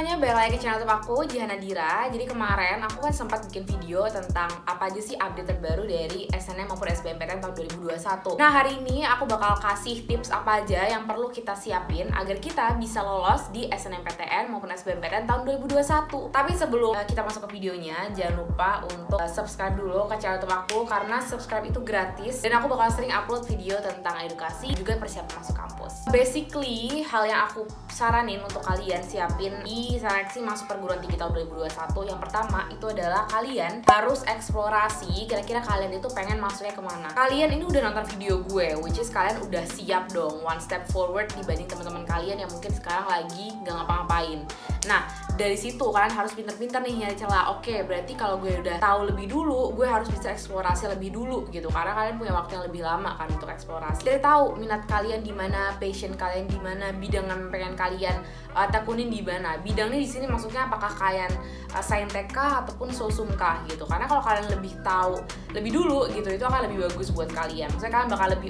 semuanya, balik lagi ke channel YouTube aku, Jihan Nadira. Jadi kemarin aku kan sempat bikin video tentang apa aja sih update terbaru dari SNM maupun SBMPTN tahun 2021. Nah, hari ini aku bakal kasih tips apa aja yang perlu kita siapin agar kita bisa lolos di SNMPTN maupun SBMPTN tahun 2021. Tapi sebelum kita masuk ke videonya, jangan lupa untuk subscribe dulu ke channel YouTube aku, karena subscribe itu gratis dan aku bakal sering upload video tentang edukasi juga persiapan masuk kampus. Basically, hal yang aku saranin untuk kalian siapin di seleksi masuk perguruan tinggi tahun 2021, yang pertama itu adalah kalian harus eksplorasi kira-kira kalian itu pengen masuknya kemana. Kalian ini udah nonton video gue, which is kalian udah siap dong one step forward dibanding teman-teman kalian yang mungkin sekarang lagi gak ngapa-ngapain. Nah, dari situ kalian harus pinter-pinter nih nyari celah. Oke, berarti kalau gue udah tahu lebih dulu, gue harus bisa eksplorasi lebih dulu gitu, karena kalian punya waktu yang lebih lama kan untuk eksplorasi. Jadi tahu minat kalian di mana, passion kalian di mana, bidang yang pengen kalian tekunin di mana. Bidangnya di sini maksudnya apakah kalian saintek kah ataupun sosum kah gitu. Karena kalau kalian lebih tahu lebih dulu gitu, itu akan lebih bagus buat kalian. Maksudnya kalian bakal lebih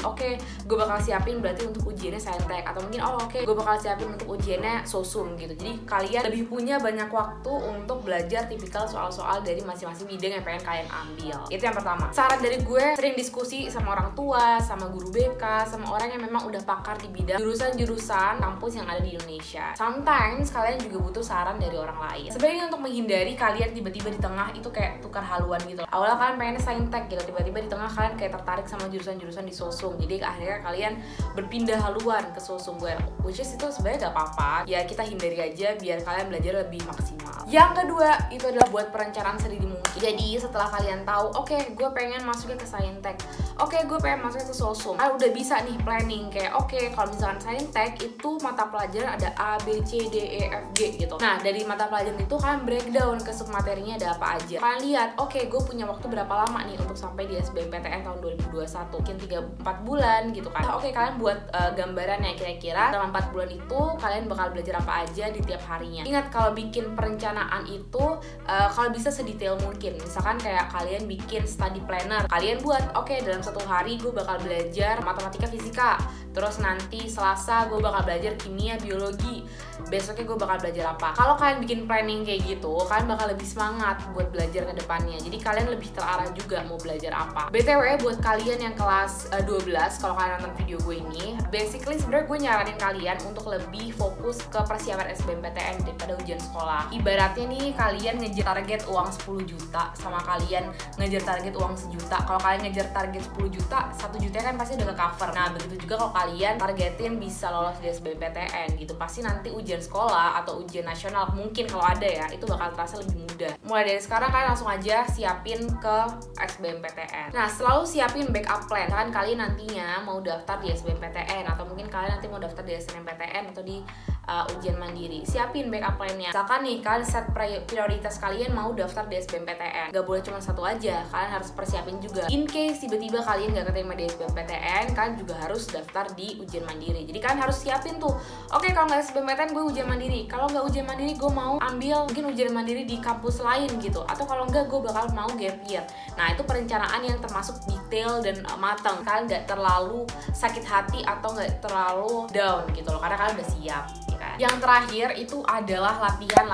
gue bakal siapin berarti untuk ujiannya saintek, atau mungkin gue bakal siapin untuk ujiannya sosum gitu. Jadi kalian lebih punya banyak waktu untuk belajar tipikal soal-soal dari masing-masing bidang yang pengen kalian ambil. Itu yang pertama. Saran dari gue, sering diskusi sama orang tua, sama guru BK, sama orang yang memang udah pakar di bidang jurusan-jurusan kampus yang ada di Indonesia. Sometimes kalian juga butuh saran dari orang lain. Sebenarnya untuk menghindari kalian tiba-tiba di tengah itu kayak tukar haluan gitu. Awalnya kalian pengennya saintek gitu, tiba-tiba di tengah kalian kayak tertarik sama jurusan-jurusan di sosum. Jadi akhirnya kalian berpindah haluan ke sosum gue, which is itu sebenarnya gak apa-apa. Ya kita hindari aja biar kalian belajar lebih maksimal. Yang kedua itu adalah buat perencanaan sedini mungkin. Jadi setelah kalian tahu, gue pengen masuknya ke saintek, gue pengen masuknya ke sosum, kalian udah bisa nih planning kayak kalau misalkan saintek itu mata pelajaran ada A, B, C, D, E, F, G gitu. Nah, dari mata pelajaran itu kalian breakdown ke submaterinya ada apa aja. Kalian lihat, gue punya waktu berapa lama nih untuk sampai di SBMPTN tahun 2021, mungkin 3-4 bulan gitu kan. Kalian buat gambarannya kira-kira dalam 4 bulan itu kalian bakal belajar apa aja di tiap harinya. Ingat, kalau bikin perencanaan itu kalau bisa sedetail mungkin. Misalkan kayak kalian bikin study planner, kalian buat dalam satu hari gue bakal belajar matematika, fisika, terus nanti Selasa gue bakal belajar kimia, biologi, besoknya gue bakal belajar apa. Kalau kalian bikin planning kayak gitu, kalian bakal lebih semangat buat belajar ke depannya. Jadi kalian lebih terarah juga mau belajar apa. BTW buat kalian yang kelas 12, kalau kalian nonton video gue ini, basically sebenarnya gue nyaranin kalian untuk lebih fokus ke persiapan SBMPTN daripada ujian sekolah. Ibaratnya nih, kalian ngejar target uang 10 juta sama kalian ngejar target uang 1 juta. Kalau kalian ngejar target 10 juta, 1 juta kan pasti udah ke-cover. Nah, begitu juga kalau kalian targetin bisa lolos di SBMPTN gitu, pasti nanti ujian sekolah atau ujian nasional mungkin kalau ada ya, itu bakal terasa lebih mudah. Mulai dari sekarang kalian langsung aja siapin ke SBMPTN. Nah, selalu siapin backup plan. Kan kalian nantinya mau daftar di SBMPTN, atau mungkin kalian nanti mau daftar di SNMPTN atau di ujian mandiri, siapin backup plan-nya. Misalkan nih kalian set prioritas kalian mau daftar di SBMPTN, gak boleh cuma satu aja, kalian harus persiapin juga. In case tiba-tiba kalian gak keterima di SBMPTN, kalian juga harus daftar di ujian mandiri. Jadi kalian harus siapin tuh, kalau nggak SBMPTN gue ujian mandiri, kalau nggak ujian mandiri gue mau ambil mungkin ujian mandiri di kampus lain gitu, atau kalau nggak gue bakal mau gap year. Nah, itu perencanaan yang termasuk detail dan matang. Kalian nggak terlalu sakit hati atau nggak terlalu down gitu loh, karena kalian udah siap. Yang terakhir itu adalah latihan.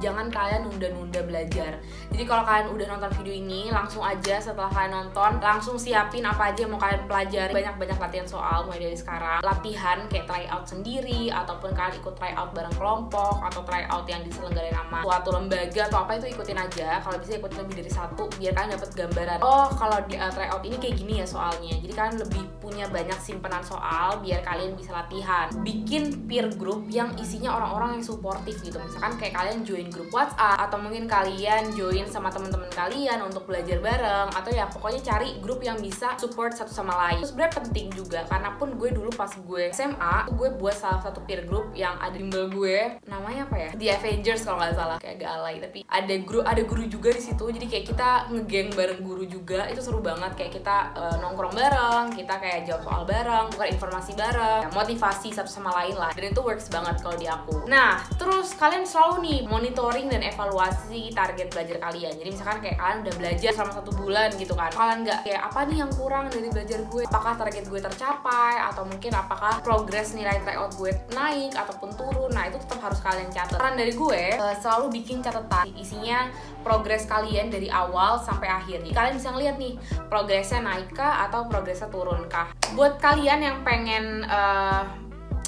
Jangan kalian nunda-nunda belajar. Jadi kalau kalian udah nonton video ini, langsung aja setelah kalian nonton, langsung siapin apa aja yang mau kalian pelajari. Banyak-banyak latihan soal mulai dari sekarang. Latihan kayak try out sendiri, ataupun kalian ikut try out bareng kelompok, atau try out yang diselenggarain sama suatu lembaga atau apa, itu ikutin aja. Kalau bisa ikutin lebih dari satu, biar kalian dapat gambaran. Kalau di try out ini kayak gini ya soalnya. Jadi kalian lebih punya banyak simpanan soal biar kalian bisa latihan. Bikin peer group yang isinya orang-orang yang suportif gitu. Misalkan kayak kalian join grup WhatsApp, atau mungkin kalian join sama teman-teman kalian untuk belajar bareng, atau ya pokoknya cari grup yang bisa support satu sama lain. Itu sebenarnya penting juga, karena pun gue dulu pas gue SMA, gue buat salah satu peer group yang ada bimbel gue, namanya apa ya? The Avengers kalau nggak salah, kayak agak alay, tapi ada guru juga di situ. Jadi kayak kita ngegeng bareng guru juga, itu seru banget. Kayak kita nongkrong bareng, kita kayak jawab soal bareng, bukan informasi bareng, motivasi satu sama lain lah. Dan itu works banget banget kalau di aku. Nah, terus kalian selalu nih monitoring dan evaluasi target belajar kalian. Jadi misalkan kayak kalian udah belajar selama 1 bulan gitu kan, kalian nggak kayak apa nih yang kurang dari belajar gue, apakah target gue tercapai, atau mungkin apakah progres nilai tryout gue naik ataupun turun. Nah, itu tetap harus kalian catat. Saran dari gue, selalu bikin catatan isinya progres kalian dari awal sampai akhir. Jadi kalian bisa ngeliat nih progresnya naik kah atau progresnya turun kah. Buat kalian yang pengen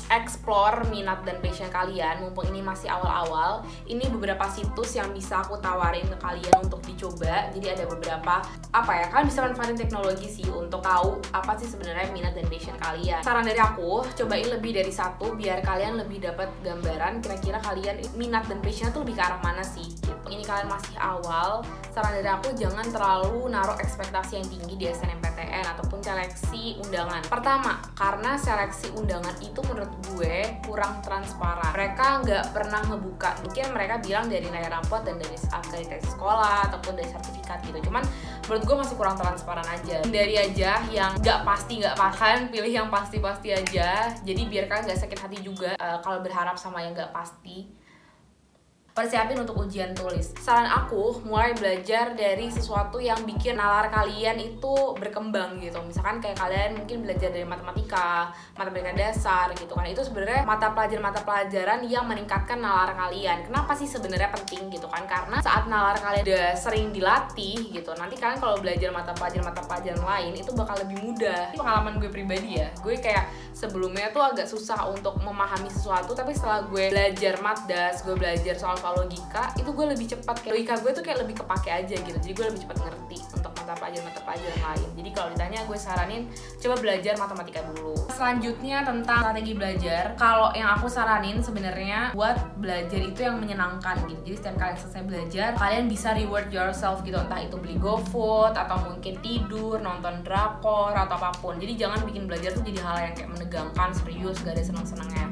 explore minat dan passion kalian, mumpung ini masih awal-awal, ini beberapa situs yang bisa aku tawarin ke kalian untuk dicoba. Jadi ada beberapa kalian bisa manfaatin teknologi sih untuk tahu apa sih sebenarnya minat dan passion kalian. Saran dari aku, cobain lebih dari satu biar kalian lebih dapat gambaran kira-kira kalian minat dan passion tuh lebih ke arah mana sih gitu. Ini kalian masih awal, saran dari aku jangan terlalu naruh ekspektasi yang tinggi di SNMPTN ataupun seleksi undangan. Pertama, karena seleksi undangan itu menurut gue kurang transparan. Mereka nggak pernah ngebuka. Mungkin mereka bilang dari nilai rapot dan dari akreditasi sekolah ataupun dari sertifikat gitu. Cuman menurut gue masih kurang transparan aja. Hindari aja yang nggak pasti, kalian pilih yang pasti-pasti aja. Jadi biar kalian nggak sakit hati juga kalau berharap sama yang nggak pasti. Persiapin untuk ujian tulis. Saran aku, mulai belajar dari sesuatu yang bikin nalar kalian itu berkembang gitu. Misalkan kayak kalian mungkin belajar dari matematika dasar gitu kan. Itu sebenarnya mata pelajaran yang meningkatkan nalar kalian. Kenapa sih sebenarnya penting gitu kan? Karena saat nalar kalian udah sering dilatih gitu, nanti kalian kalau belajar mata pelajaran lain itu bakal lebih mudah. Ini pengalaman gue pribadi ya. Gue kayak sebelumnya tuh agak susah untuk memahami sesuatu, tapi setelah gue belajar matdas, gue belajar soal logika, itu gue lebih cepat, kayak logika gue tuh kayak lebih kepake aja gitu. Jadi gue lebih cepat ngerti untuk mata pelajaran lain. Jadi kalau ditanya, gue saranin coba belajar matematika dulu. Selanjutnya tentang strategi belajar. Kalau yang aku saranin sebenarnya buat belajar itu yang menyenangkan gitu. Jadi setiap kalian selesai belajar, kalian bisa reward yourself gitu. Entah itu beli GoFood atau mungkin tidur, nonton drakor atau apapun. Jadi jangan bikin belajar tuh jadi hal yang kayak menegangkan, serius, gak ada senang-senangnya.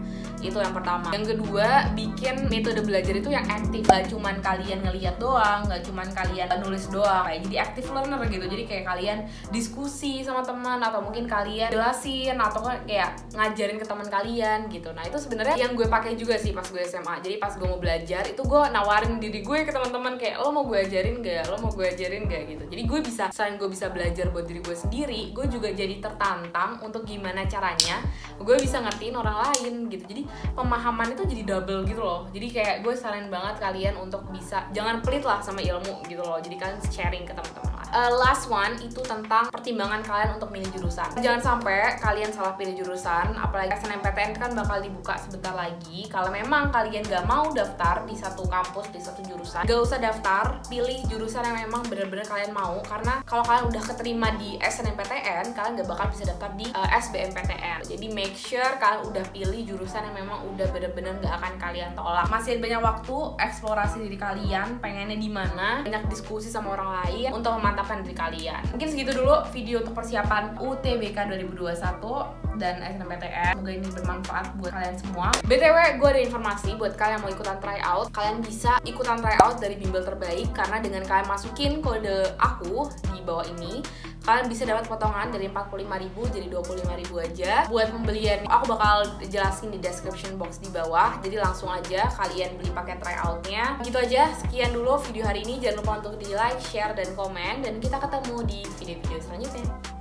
Itu yang pertama. Yang kedua, bikin metode belajar itu yang aktif. Gak cuman kalian ngeliat doang, gak cuman kalian nulis doang. Kayak jadi active learner gitu. Jadi kayak kalian diskusi sama teman, atau mungkin kalian jelasin atau kayak ngajarin ke teman kalian gitu. Nah, itu sebenarnya yang gue pakai juga sih pas gue SMA. Jadi pas gue mau belajar, itu gue nawarin diri gue ke teman-teman kayak, lo mau gue ajarin gak? Lo mau gue ajarin gak gitu. Jadi gue bisa, selain gue bisa belajar buat diri gue sendiri, gue juga jadi tertantang untuk gimana caranya gue bisa ngertiin orang lain gitu. Jadi pemahaman itu jadi double gitu loh. Jadi kayak gue saranin banget kalian untuk bisa, jangan pelit lah sama ilmu gitu loh. Jadi kalian sharing ke teman-teman. Last one itu tentang pertimbangan kalian untuk milih jurusan. Jangan sampai kalian salah pilih jurusan, apalagi SNMPTN kan bakal dibuka sebentar lagi. Kalau memang kalian gak mau daftar di satu kampus, di satu jurusan, gak usah daftar, pilih jurusan yang memang bener-bener kalian mau. Karena kalau kalian udah keterima di SNMPTN, kalian gak bakal bisa daftar di SBMPTN. Jadi make sure kalian udah pilih jurusan yang memang udah bener-bener gak akan kalian tolak. Masih banyak waktu eksplorasi diri kalian, pengennya di mana, banyak diskusi sama orang lain untuk memantapkan diri kalian. Mungkin segitu dulu video untuk persiapan UTBK 2021 dan SNMPTN. Semoga ini bermanfaat buat kalian semua. BTW, gue ada informasi buat kalian yang mau ikutan tryout. Kalian bisa ikutan tryout dari bimbel terbaik, karena dengan kalian masukin kode aku di bawah ini, kalian bisa dapat potongan dari 45.000 jadi 25.000 aja. Buat pembelian, aku bakal jelasin di description box di bawah. Jadi langsung aja kalian beli paket tryoutnya. Gitu aja, sekian dulu video hari ini. Jangan lupa untuk di like, share, dan komen. Dan kita ketemu di video-video selanjutnya.